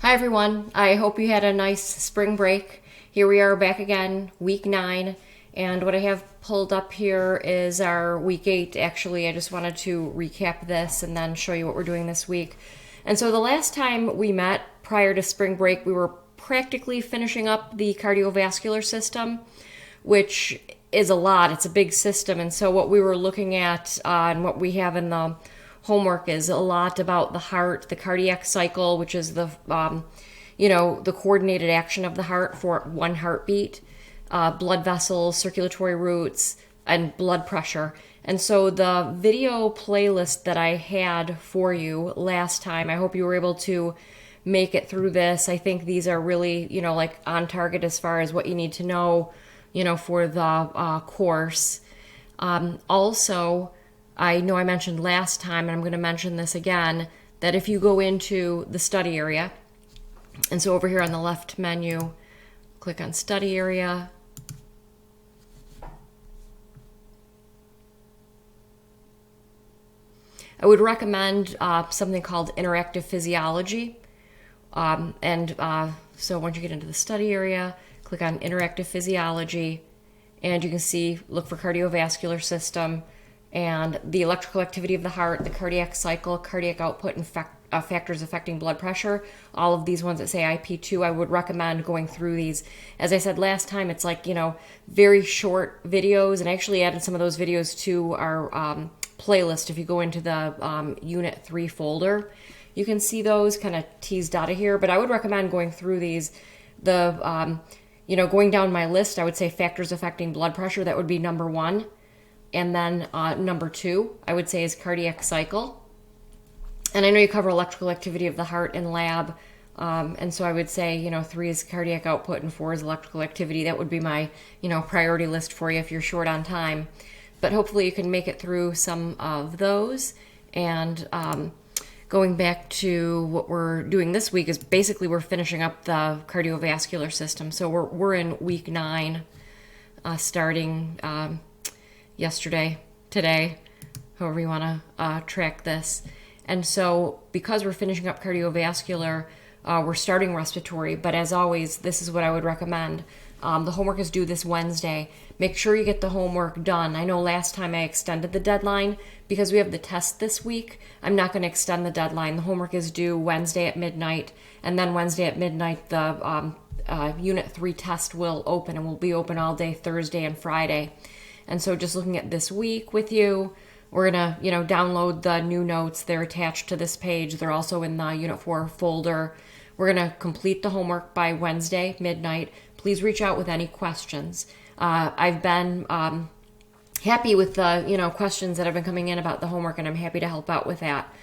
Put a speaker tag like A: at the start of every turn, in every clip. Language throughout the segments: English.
A: Hi everyone, I hope you had a nice spring break. Here we are back again, week 9, and what I have pulled up here is our week 8. Actually, I just wanted to recap this and then show you what we're doing this week. And so the last time we met prior to spring break, we were practically finishing up the cardiovascular system, which is a lot. It's a big system, and so what we were looking at and what we have in the homework is a lot about the heart, the cardiac cycle, which is the the coordinated action of the heart for one heartbeat, blood vessels, circulatory routes, and blood pressure. And so the video playlist that I had for you last time, I hope you were able to make it through this. I think these are really, like on target as far as what you need to know, for the course. Also, I know I mentioned last time, and I'm going to mention this again, that if you go into the study area, and so over here on the left menu, click on study area. I would recommend something called interactive physiology. So once you get into the study area, click on interactive physiology, and you can see, look for cardiovascular system, and the electrical activity of the heart, the cardiac cycle, cardiac output, and factors affecting blood pressure. All of these ones that say IP2, I would recommend going through these. As I said last time, it's like, very short videos, and I actually added some of those videos to our playlist. If you go into the Unit 3 folder, you can see those kind of teased out of here, but I would recommend going through these. Going down my list, I would say factors affecting blood pressure, that would be number 1. And then number 2, I would say, is cardiac cycle. And I know you cover electrical activity of the heart in lab. And so I would say, 3 is cardiac output and 4 is electrical activity. That would be my, priority list for you if you're short on time. But hopefully you can make it through some of those. And going back to what we're doing this week is basically we're finishing up the cardiovascular system. So we're in week 9, starting yesterday, today, however you want to track this. And so because we're finishing up cardiovascular, we're starting respiratory. But as always, this is what I would recommend. The homework is due this Wednesday. Make sure you get the homework done. I know last time I extended the deadline because we have the test this week. I'm not going to extend the deadline. The homework is due Wednesday at midnight. And then Wednesday at midnight, the Unit 3 test will open, and will be open all day Thursday and Friday. And so just looking at this week with you, we're going to, download the new notes. They're attached to this page. They're also in the Unit 4 folder. We're going to complete the homework by Wednesday, midnight. Please reach out with any questions. I've been happy with the, questions that have been coming in about the homework, and I'm happy to help out with that.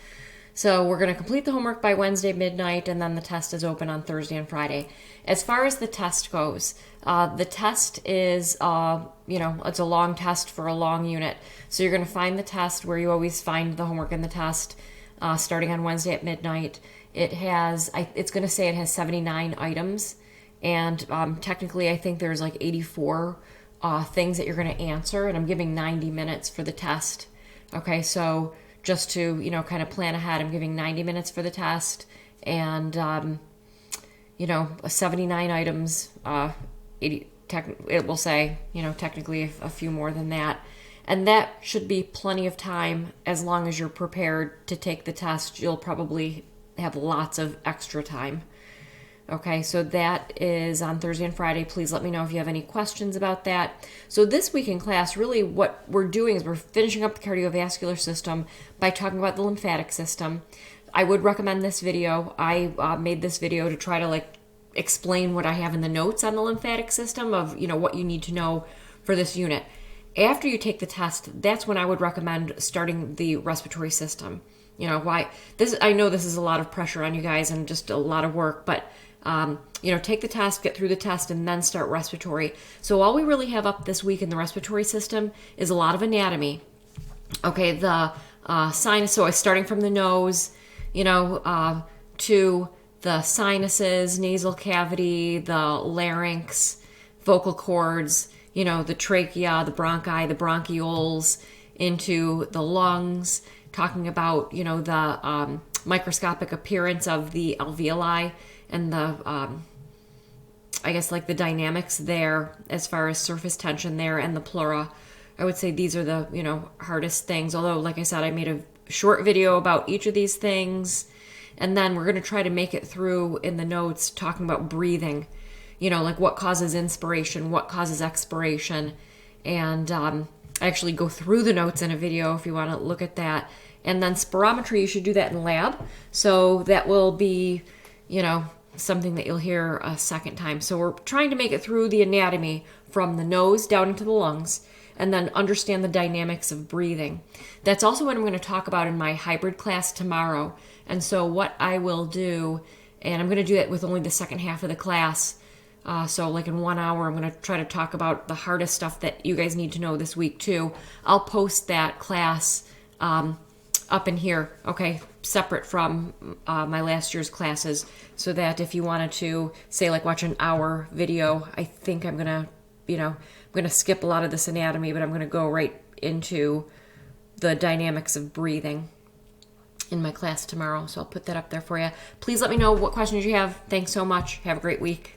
A: So we're going to complete the homework by Wednesday midnight, and then the test is open on Thursday and Friday. As far as the test goes, the test is, it's a long test for a long unit. So you're going to find the test where you always find the homework in the test, starting on Wednesday at midnight. It's going to say it has 79 items, and technically I think there's like 84 things that you're going to answer, and I'm giving 90 minutes for the test. Okay, so just to, kind of plan ahead, I'm giving 90 minutes for the test, and, 79 items, 80, it will say, technically a few more than that. And that should be plenty of time as long as you're prepared to take the test. You'll probably have lots of extra time. Okay, so that is on Thursday and Friday. Please let me know if you have any questions about that. So this week in class, really what we're doing is we're finishing up the cardiovascular system by talking about the lymphatic system. I would recommend this video. I made this video to try to explain what I have in the notes on the lymphatic system of, what you need to know for this unit. After you take the test, that's when I would recommend starting the respiratory system. Why this? I know this is a lot of pressure on you guys and just a lot of work, but take the test, get through the test, and then start respiratory. So all we really have up this week in the respiratory system is a lot of anatomy. Okay, the sinus, so starting from the nose, to the sinuses, nasal cavity, the larynx, vocal cords, the trachea, the bronchi, the bronchioles, into the lungs, talking about, the microscopic appearance of the alveoli and the, I guess, like the dynamics there as far as surface tension there and the pleura. I would say these are the, hardest things. Although, like I said, I made a short video about each of these things. And then we're going to try to make it through in the notes talking about breathing, like what causes inspiration, what causes expiration. And I actually go through the notes in a video if you want to look at that. And then spirometry, you should do that in lab. So that will be, something that you'll hear a second time. So we're trying to make it through the anatomy from the nose down into the lungs, and then understand the dynamics of breathing. That's also what I'm going to talk about in my hybrid class tomorrow. And so what I will do, and I'm going to do it with only the second half of the class, so like in 1 hour, I'm going to try to talk about the hardest stuff that you guys need to know this week too. I'll post that class up in here, okay, separate from my last year's classes, so that if you wanted to, say, like watch an hour video, I think I'm going to, I'm going to skip a lot of this anatomy, but I'm going to go right into the dynamics of breathing in my class tomorrow. So I'll put that up there for you. Please let me know what questions you have. Thanks so much. Have a great week.